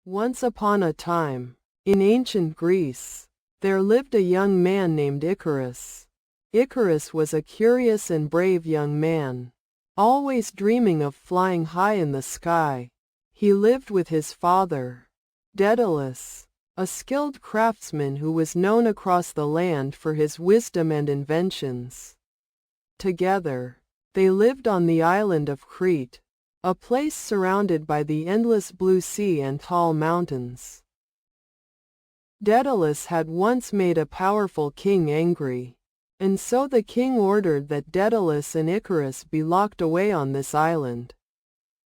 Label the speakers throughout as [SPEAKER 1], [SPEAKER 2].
[SPEAKER 1] Once upon a time, in ancient Greece, there lived a young man named Icarus. Icarus was a curious and brave young man, always dreaming of flying high in the sky. He lived with his father, Daedalus, a skilled craftsman who was known across the land for his wisdom and inventions. Together, they lived on the island of Crete, a place surrounded by the endless blue sea and tall mountains. Daedalus had once made a powerful king angry, and so the king ordered that Daedalus and Icarus be locked away on this island.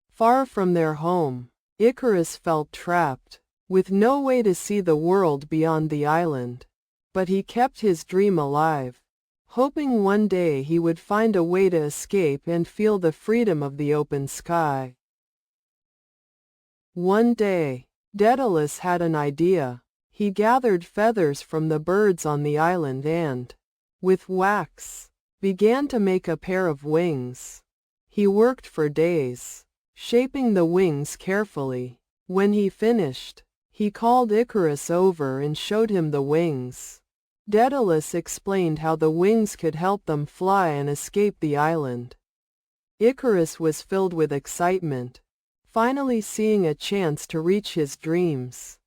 [SPEAKER 1] Far from their home, Icarus felt trapped, with no way to see the world beyond the island. But he kept his dream alive, hoping one day he would find a way to escape and feel the freedom of the open sky. One day, Daedalus had an idea. He gathered feathers from the birds on the island and, with wax, began to make a pair of wings. He worked for days, shaping the wings carefully. When he finished, he called Icarus over and showed him the wings. Daedalus explained how the wings could help them fly and escape the island. Icarus was filled with excitement, finally seeing a chance to reach his dreams.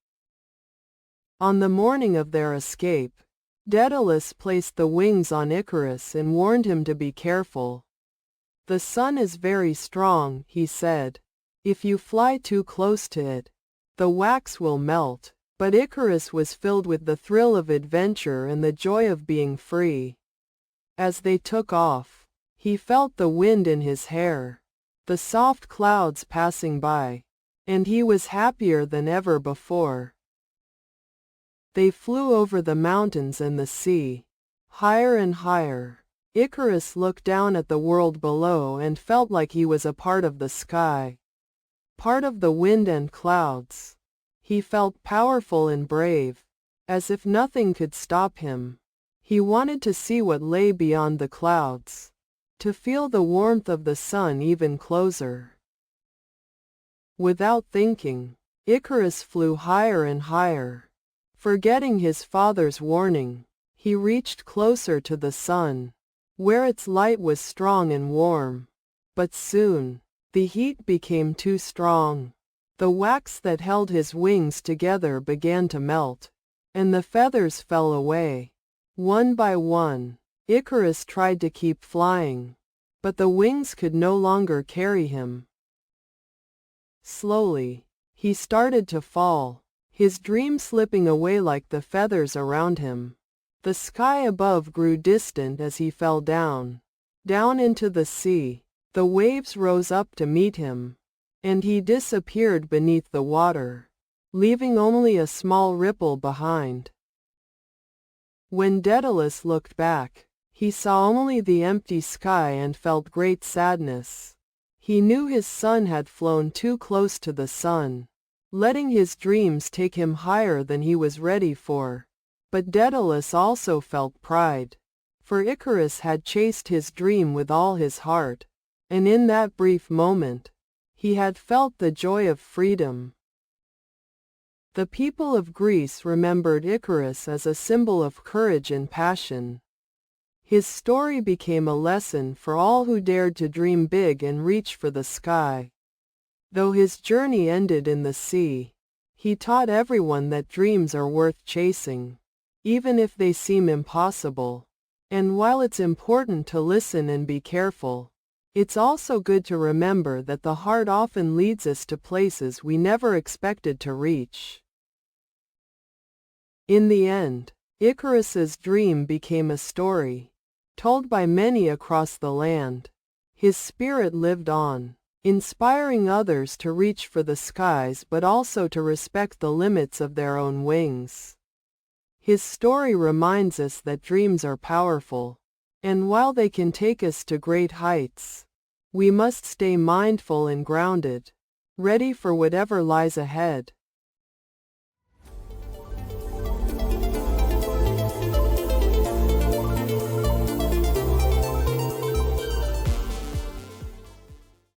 [SPEAKER 1] On the morning of their escape, Daedalus placed the wings on Icarus and warned him to be careful. "The sun is very strong," he said. "If you fly too close to it, the wax will melt." But Icarus was filled with the thrill of adventure and the joy of being free. As they took off, he felt the wind in his hair, the soft clouds passing by, and he was happier than ever before. They flew over the mountains and the sea, higher and higher. Icarus looked down at the world below and felt like he was a part of the sky, part of the wind and clouds. He felt powerful and brave, as if nothing could stop him. He wanted to see what lay beyond the clouds, to feel the warmth of the sun even closer. Without thinking, Icarus flew higher and higher. Forgetting his father's warning, he reached closer to the sun, where its light was strong and warm. But soon, the heat became too strong. The wax that held his wings together began to melt, and the feathers fell away. One by one, Icarus tried to keep flying, but the wings could no longer carry him. Slowly, he started to fall, his dream slipping away like the feathers around him. The sky above grew distant as he fell down into the sea. The waves rose up to meet him, and he disappeared beneath the water, leaving only a small ripple behind. When Daedalus looked back, he saw only the empty sky and felt great sadness. He knew his son had flown too close to the sun, letting his dreams take him higher than he was ready for. But Daedalus also felt pride, for Icarus had chased his dream with all his heart, and in that brief moment, he had felt the joy of freedom. The people of Greece remembered Icarus as a symbol of courage and passion. His story became a lesson for all who dared to dream big and reach for the sky. Though his journey ended in the sea, he taught everyone that dreams are worth chasing, even if they seem impossible. And while it's important to listen and be careful, it's also good to remember that the heart often leads us to places we never expected to reach. In the end, Icarus's dream became a story, told by many across the land. His spirit lived on, inspiring others to reach for the skies but also to respect the limits of their own wings. His story reminds us that dreams are powerful, and while they can take us to great heights, we must stay mindful and grounded, ready for whatever lies ahead.